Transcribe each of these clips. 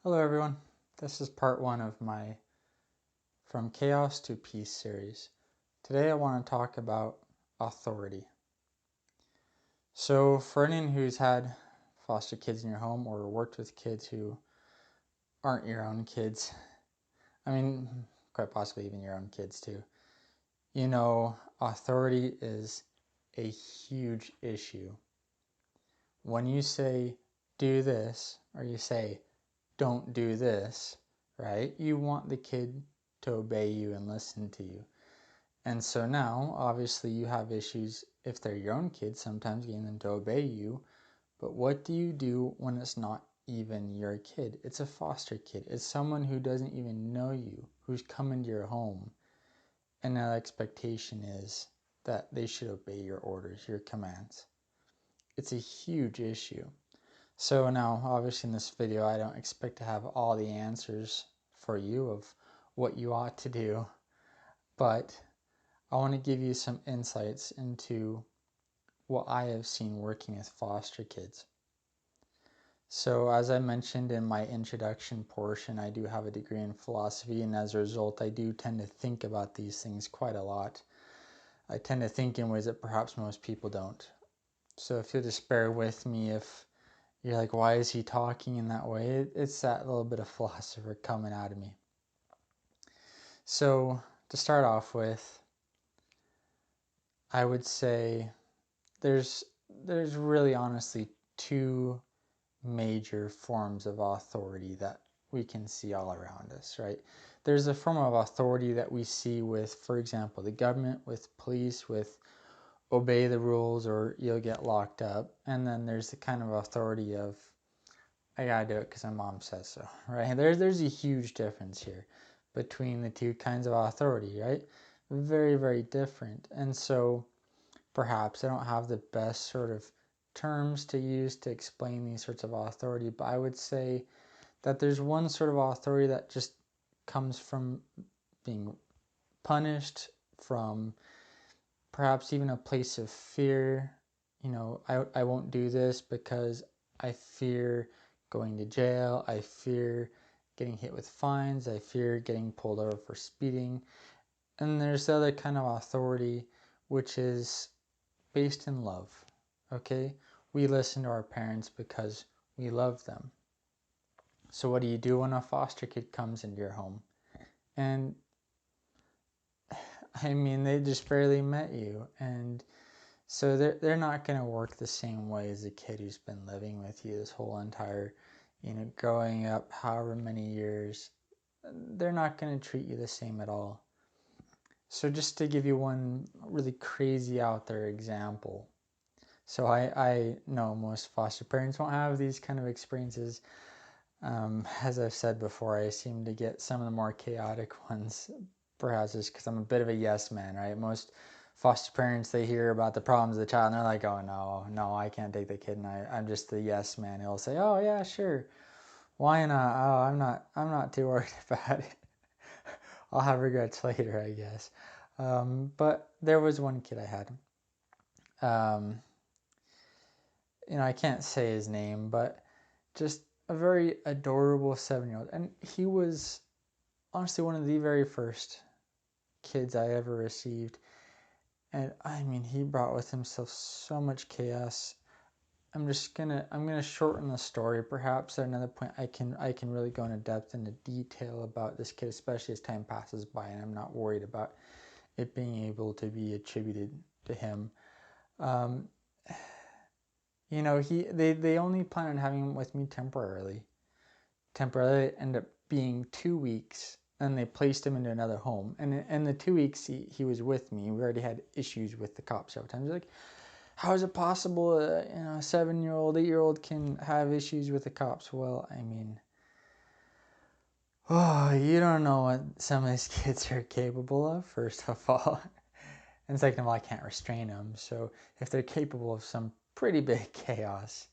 Hello everyone, this is part one of my From Chaos to Peace series. Today I want to talk about authority. So for anyone who's had foster kids in your home or worked with kids who aren't your own kids, quite possibly even your own kids too, authority is a huge issue. When you say do this or you say don't do this, right? You want the kid to obey you and listen to you. And so now, obviously, you have issues if they're your own kids, sometimes getting them to obey you. But what do you do when it's not even your kid? It's a foster kid. It's someone who doesn't even know you, who's come into your home. And the expectation is that they should obey your orders, your commands. It's a huge issue. So now, obviously in this video, I don't expect to have all the answers for you of what you ought to do, but I want to give you some insights into what I have seen working with foster kids. So as I mentioned in my introduction portion, I do have a degree in philosophy, and as a result, I do tend to think about these things quite a lot. I tend to think in ways that perhaps most people don't. So if you'll just bear with me if you're like, why is he talking in that way? It's that little bit of philosopher coming out of me. So to start off with, I would say there's really honestly two major forms of authority that we can see all around us, right? There's a form of authority that we see with, for example, the government, with police, with obey the rules or you'll get locked up. And then there's the kind of authority of I gotta do it because my mom says so, right? There's a huge difference here between the two kinds of authority, right? Very, very different. And so perhaps I don't have the best sort of terms to use to explain these sorts of authority, but I would say that there's one sort of authority that just comes from being punished, from perhaps even a place of fear. I won't do this because I fear going to jail, I fear getting hit with fines, I fear getting pulled over for speeding. And there's the other kind of authority which is based in love, okay? We listen to our parents because we love them. So what do you do when a foster kid comes into your home? And they just barely met you, and so they're not going to work the same way as a kid who's been living with you this whole entire, growing up however many years. They're not going to treat you the same at all. So just to give you one really crazy out there example. So I know most foster parents won't have these kind of experiences. As I've said before, I seem to get some of the more chaotic ones, perhaps just because I'm a bit of a yes man, right? Most foster parents, they hear about the problems of the child and they're like, oh no, I can't take the kid, and I'm just the yes man. He'll say, oh yeah, sure, why not? Oh, I'm not too worried about it. I'll have regrets later, I guess. But there was one kid I had. I can't say his name, but just a very adorable 7-year-old, and he was honestly one of the very first kids I ever received. And he brought with himself so much chaos. I'm gonna shorten the story. Perhaps at another point I can really go into depth into detail about this kid, especially as time passes by, and I'm not worried about it being able to be attributed to him. They only planned on having him with me temporarily. It ended up being 2 weeks, and they placed him into another home. And in the 2 weeks he was with me, we already had issues with the cops several times. Like, how is it possible a 7-year-old, 8-year-old can have issues with the cops? Well, you don't know what some of these kids are capable of, first of all. And second of all, I can't restrain them. So if they're capable of some pretty big chaos,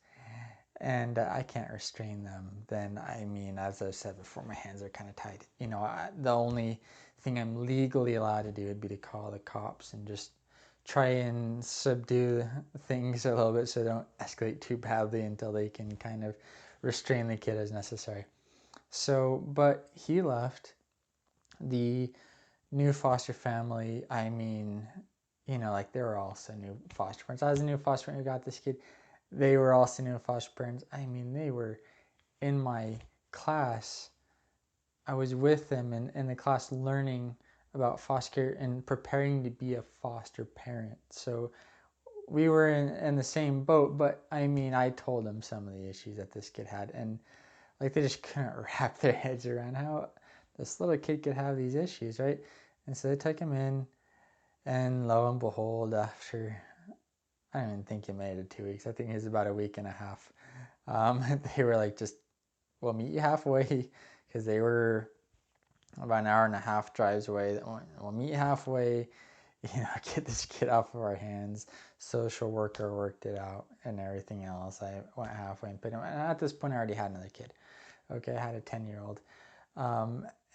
and I can't restrain them, then as I've said before, my hands are kind of tied. The only thing I'm legally allowed to do would be to call the cops and just try and subdue things a little bit so they don't escalate too badly until they can kind of restrain the kid as necessary. So, but he left the new foster family. I mean, like they were also new foster parents. I was a new foster parent who got this kid. They were also new foster parents. I mean, they were in my class. I was with them in the class learning about foster care and preparing to be a foster parent. So we were in the same boat, but I mean, I told them some of the issues that this kid had, and like they just couldn't wrap their heads around how this little kid could have these issues, right? And so they took him in, and lo and behold, after I don't even think he made it 2 weeks. I think it was about a week and a half. They were like, just we'll meet you halfway, because they were about an hour and a half drives away. We'll meet you halfway, get this kid off of our hands. Social worker worked it out and everything else. I went halfway and picked him. And at this point, I already had another kid. Okay, I had a 10-year-old.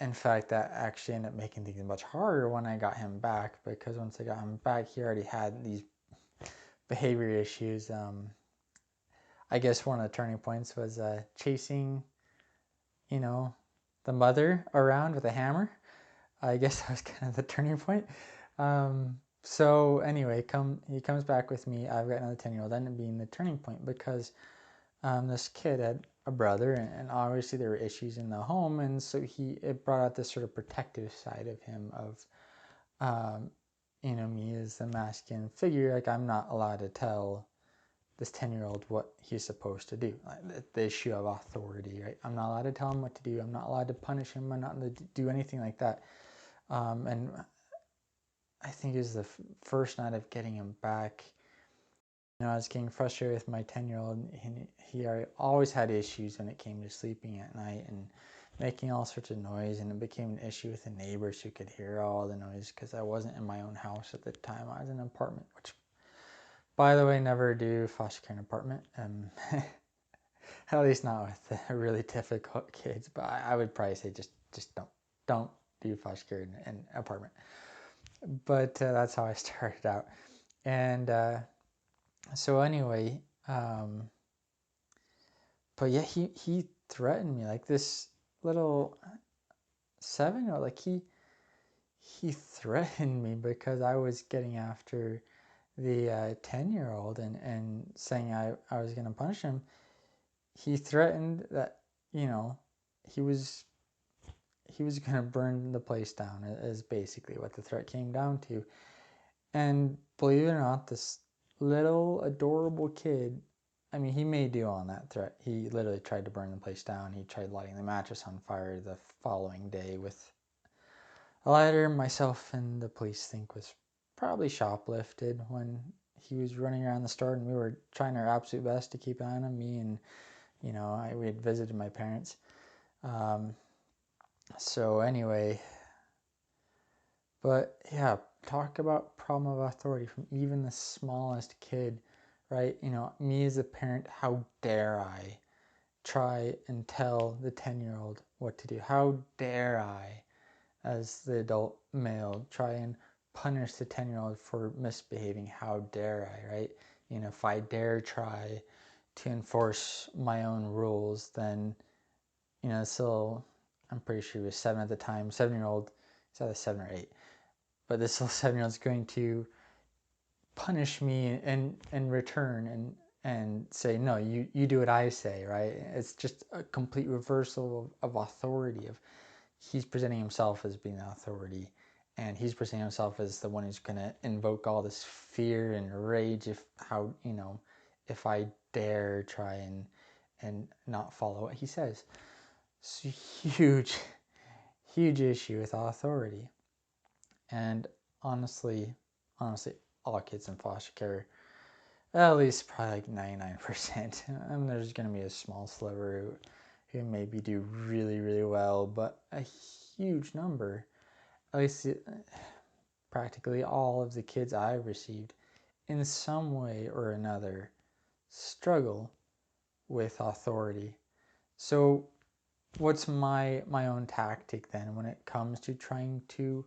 In fact, that actually ended up making things much harder when I got him back, because once I got him back, he already had these behavior issues. I guess one of the turning points was chasing, the mother around with a hammer. I guess that was kind of the turning point. So anyway, he comes back with me. I've got another 10-year-old. That ended up being the turning point, because this kid had a brother, and obviously there were issues in the home, and so it brought out this sort of protective side of him of, me as the masculine figure. Like, I'm not allowed to tell this 10-year-old what he's supposed to do. Like, the issue of authority, right? I'm not allowed to tell him what to do. I'm not allowed to punish him. I'm not allowed to do anything like that. And I think it was the first night of getting him back. I was getting frustrated with my 10-year-old. He always had issues when it came to sleeping at night and making all sorts of noise, and it became an issue with the neighbors who could hear all the noise, because I wasn't in my own house at the time. I was in an apartment, which, by the way, never do foster care in an apartment. At least not with really difficult kids. But I would probably say just don't do foster care in an apartment. But that's how I started out. And so anyway, but yeah, he threatened me, like this little 7-year-old. Like he threatened me because I was getting after the 10-year-old and saying I was gonna punish him. He threatened that, he was gonna burn the place down, is basically what the threat came down to. And believe it or not, this little adorable kid, I mean, he made do on that threat. He literally tried to burn the place down. He tried lighting the mattress on fire the following day with a lighter. Myself and the police think was probably shoplifted when he was running around the store, and we were trying our absolute best to keep an eye on him. Me and, we had visited my parents. So anyway, but yeah, talk about problem of authority from even the smallest kid, right? Me as a parent, how dare I try and tell the 10-year-old what to do? How dare I, as the adult male, try and punish the 10-year-old for misbehaving? How dare I, right? If I dare try to enforce my own rules, then, still, I'm pretty sure he was 7 at the time, 7-year-old, he's either 7 or 8. But this little 7-year-old is going to punish me in return and say, no, you do what I say, right? It's just a complete reversal of authority. Of he's presenting himself as being the authority, and he's presenting himself as the one who's going to invoke all this fear and rage if I dare try and not follow what he says. It's a huge issue with authority. And honestly, all kids in foster care, at least probably like 99%. I mean, there's going to be a small sliver who maybe do really, really well, but a huge number, at least practically all of the kids I've received, in some way or another, struggle with authority. So what's my own tactic then when it comes to trying to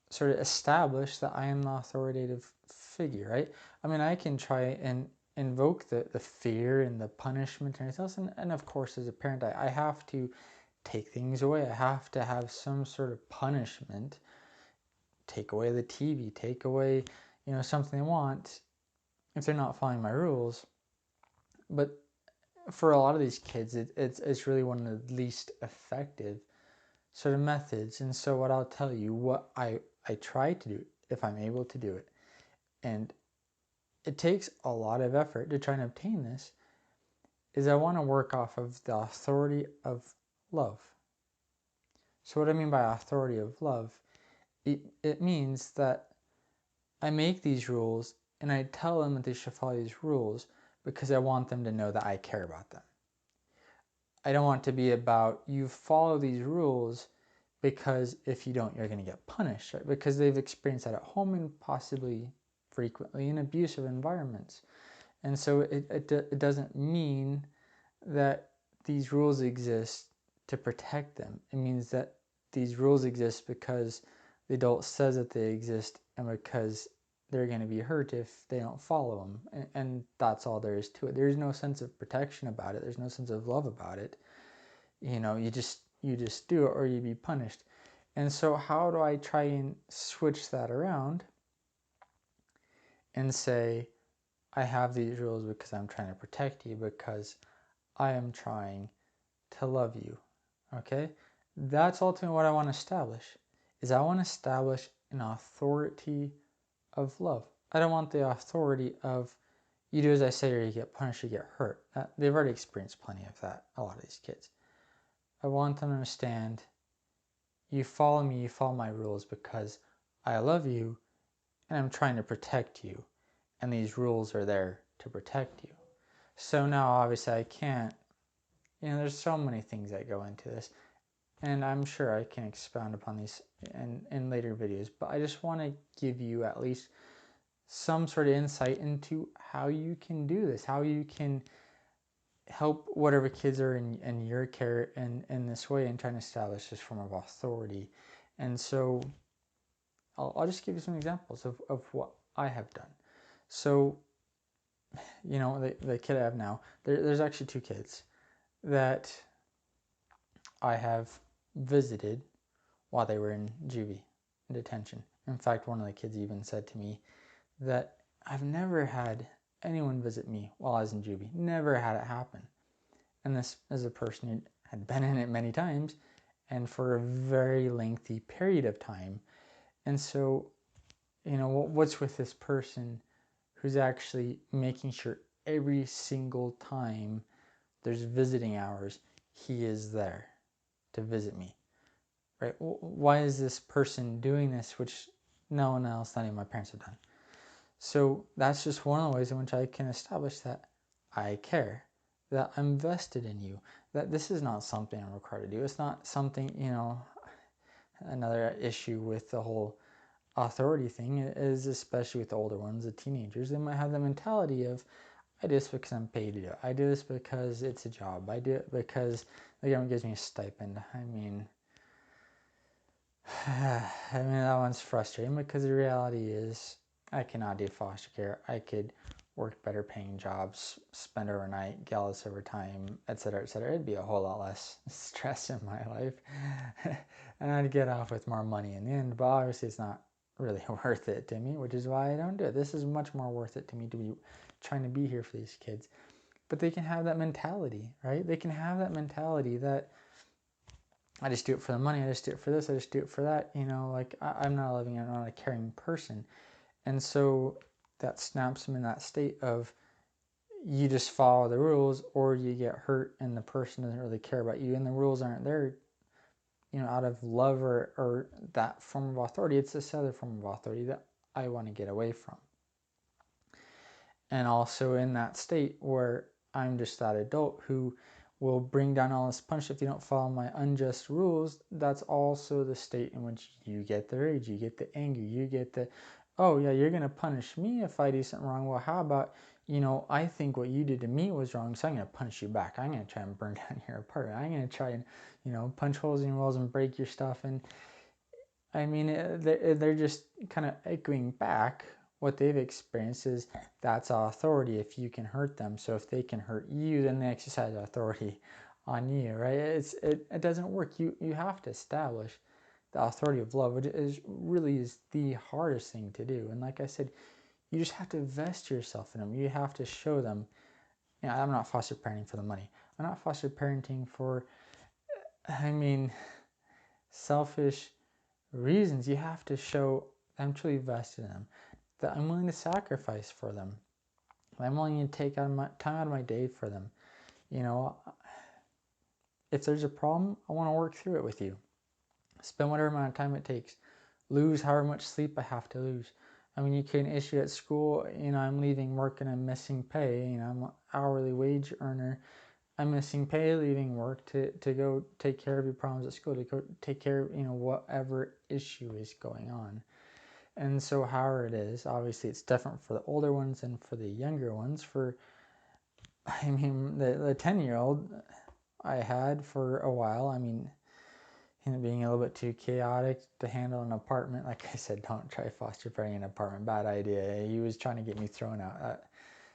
sort of establish that I am the authoritative figure, right? I mean, I can try and invoke the fear and the punishment and everything else. And of course, as a parent, I have to take things away. I have to have some sort of punishment. Take away the TV, take away, something they want if they're not following my rules. But for a lot of these kids, it's really one of the least effective sort of methods. And so what I'll tell you, what I try to do, if I'm able to do it, and it takes a lot of effort to try and obtain this, is I want to work off of the authority of love. So what I mean by authority of love, it means that I make these rules and I tell them that they should follow these rules because I want them to know that I care about them. I don't want it to be about you follow these rules because if you don't, you're going to get punished, right? Because they've experienced that at home and possibly frequently in abusive environments. And so it doesn't mean that these rules exist to protect them. It means that these rules exist because the adult says that they exist and because they're going to be hurt if they don't follow them. And that's all there is to it. There's no sense of protection about it. There's no sense of love about it. You just do it or you be punished. And so how do I try and switch that around and say, I have these rules because I'm trying to protect you, because I am trying to love you, okay? That's ultimately what I want to establish, is I want to establish an authority of love. I don't want the authority of you do as I say or you get punished or you get hurt. They've already experienced plenty of that, a lot of these kids. I want them to understand, you follow me, you follow my rules because I love you and I'm trying to protect you, and these rules are there to protect you. So now obviously I can't, there's so many things that go into this, and I'm sure I can expound upon these in later videos, but I just want to give you at least some sort of insight into how you can do this, how you can help whatever kids are in your care in this way and trying to establish this form of authority. And so I'll just give you some examples of what I have done. So, the kid I have now, there's actually two kids that I have visited while they were in juvie, in detention. In fact, one of the kids even said to me that I've never had anyone visit me while I was in juvie. Never had it happen. And this is a person who had been in it many times and for a very lengthy period of time. And so, what's with this person who's actually making sure every single time there's visiting hours, he is there to visit me, right? Why is this person doing this, which no one else, not even my parents, have done? So that's just one of the ways in which I can establish that I care, that I'm vested in you, that this is not something I'm required to do. It's not something, another issue with the whole authority thing is, especially with the older ones, the teenagers, they might have the mentality of, I do this because I'm paid to do it. I do this because it's a job. I do it because the government gives me a stipend. I mean, that one's frustrating because the reality is I cannot do foster care. I could work better paying jobs, spend overnight, get all this overtime, etc., etc. It'd be a whole lot less stress in my life. And I'd get off with more money in the end, but obviously it's not really worth it to me, which is why I don't do it. This is much more worth it to me to be trying to be here for these kids. But they can have that mentality, right? They can have that mentality that I just do it for the money, I just do it for this, I just do it for that, I'm not living, I'm not a caring person. And so that snaps them in that state of you just follow the rules or you get hurt and the person doesn't really care about you and the rules aren't there, out of love or that form of authority. It's this other form of authority that I want to get away from. And also in that state where I'm just that adult who will bring down all this punishment if you don't follow my unjust rules, that's also the state in which you get the rage, you get the anger, you get the, oh yeah, you're going to punish me if I do something wrong. Well, how about, I think what you did to me was wrong, so I'm going to punish you back. I'm going to try and burn down your apartment. I'm going to try and, punch holes in your walls and break your stuff. And I mean, they're just kind of echoing back what they've experienced is that's authority if you can hurt them. So if they can hurt you, then they exercise authority on you, right? It doesn't work. You have to establish the authority of love, which really is the hardest thing to do. And like I said, you just have to invest yourself in them. You have to show them, I'm not foster parenting for the money. I'm not foster parenting for, selfish reasons. You have to show I'm truly vested in them, that I'm willing to sacrifice for them. I'm willing to take time out of my day for them. If there's a problem, I want to work through it with you. Spend whatever amount of time it takes. Lose however much sleep I have to lose. You can issue at school, I'm leaving work and I'm missing pay. I'm an hourly wage earner. I'm missing pay, leaving work to go take care of your problems at school, to go take care of, whatever issue is going on. And so however it is, obviously it's different for the older ones and for the younger ones. The 10-year-old I had for a while, him being a little bit too chaotic to handle an apartment. Like I said, don't try foster parenting an apartment. Bad idea. He was trying to get me thrown out. That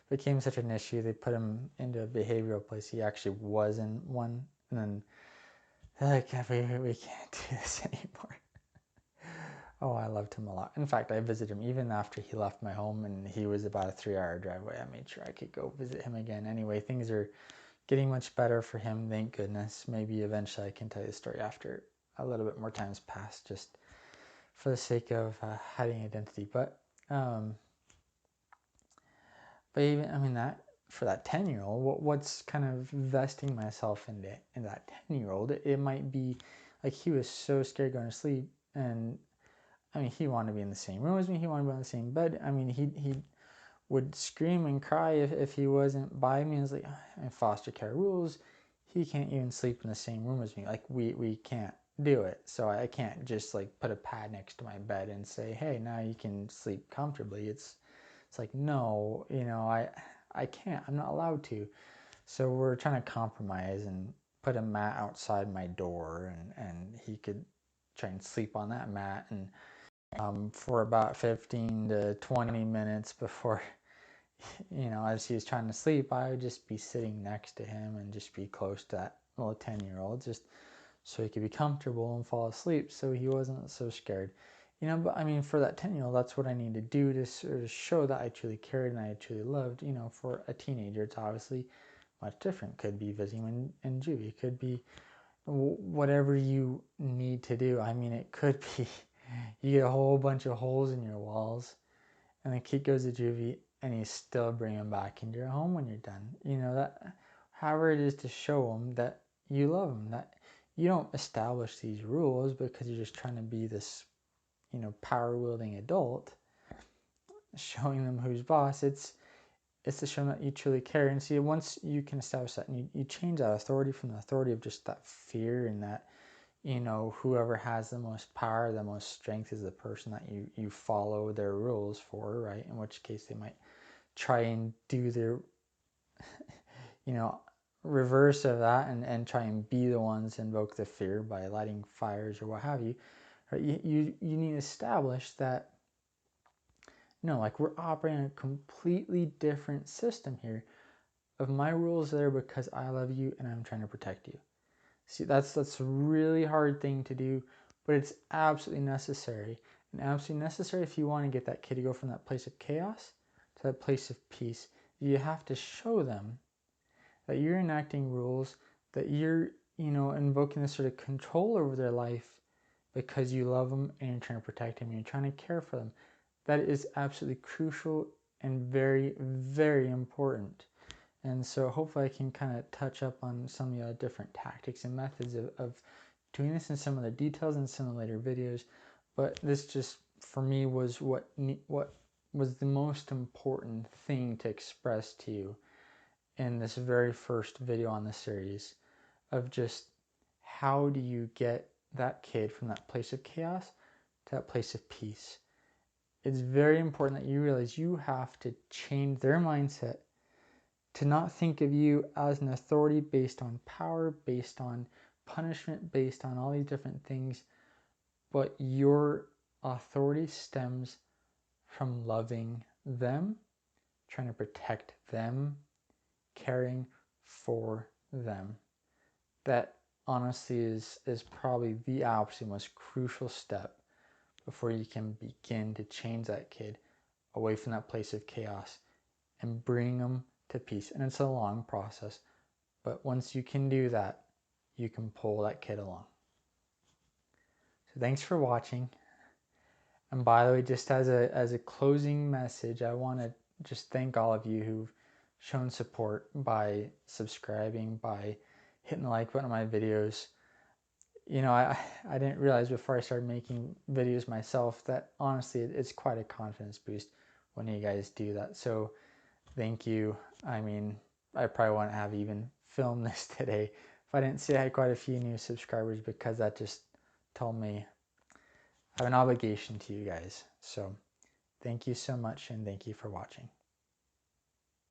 became such an issue. They put him into a behavioral place. He actually was in one. And then they're like, we can't do this anymore. Oh, I loved him a lot. In fact, I visited him even after he left my home, and he was about a 3-hour drive away. I made sure I could go visit him again. Anyway, things are getting much better for him, thank goodness. Maybe eventually I can tell you the story after a little bit more time's passed, just for the sake of hiding identity. But even that, for that 10-year-old, what's kind of vesting myself in that 10-year-old, it might be like he was so scared going to sleep, and he wanted to be in the same room as me, he wanted to be on the same bed. He would scream and cry if he wasn't by me. It's like, in foster care rules, he can't even sleep in the same room as me. Like, we can't do it. So I can't just like put a pad next to my bed and say, hey, now you can sleep comfortably. It's like, no, I can't. I'm not allowed to. So we're trying to compromise and put a mat outside my door, and he could try and sleep on that mat, and for about 15 to 20 minutes before, as he was trying to sleep, I would just be sitting next to him and just be close to that little 10-year-old, just so he could be comfortable and fall asleep, so he wasn't so scared. But for that 10-year-old, that's what I need to do to sort of show that I truly cared and I truly loved. For a teenager, it's obviously much different. Could be visiting in juvie. It could be whatever you need to do. It could be you get a whole bunch of holes in your walls, and the kid goes to juvie, and you still bring him back into your home when you're done. That, however it is to show them that you love them, that you don't establish these rules because you're just trying to be this, power-wielding adult, showing them who's boss. It's to show them that you truly care. And see, once you can establish that, and you change that authority from the authority of just that fear, and that, whoever has the most power, the most strength is the person that you follow their rules for, right? In which case they might try and do their, reverse of that, and try and be the ones invoke the fear by lighting fires or what have you. Right? You need to establish that, no, like, we're operating a completely different system here of my rules there because I love you and I'm trying to protect you. See, that's a really hard thing to do, but it's absolutely necessary. And absolutely necessary if you want to get that kid to go from that place of chaos to that place of peace. You have to show them that you're enacting rules, that you're, invoking this sort of control over their life because you love them and you're trying to protect them and you're trying to care for them. That is absolutely crucial and very, very important. And so hopefully I can kind of touch up on some of the different tactics and methods of doing this in some of the details in some of the later videos. But this just, for me, was what was the most important thing to express to you in this very first video on the series, of just how do you get that kid from that place of chaos to that place of peace. It's very important that you realize you have to change their mindset to not think of you as an authority based on power, based on punishment, based on all these different things, but your authority stems from loving them, trying to protect them, caring for them. That honestly is probably the absolute most crucial step before you can begin to change that kid away from that place of chaos and bring them to peace. And it's a long process, but once you can do that, you can pull that kid along. So thanks for watching. And by the way, just as a closing message, I want to just thank all of you who've shown support by subscribing, by hitting the like button on my videos. You know, I didn't realize before I started making videos myself that honestly it's quite a confidence boost when you guys do that. So thank you. I mean, I probably wouldn't have even filmed this today if I didn't see I had quite a few new subscribers, because that just told me I have an obligation to you guys. So thank you so much, and thank you for watching.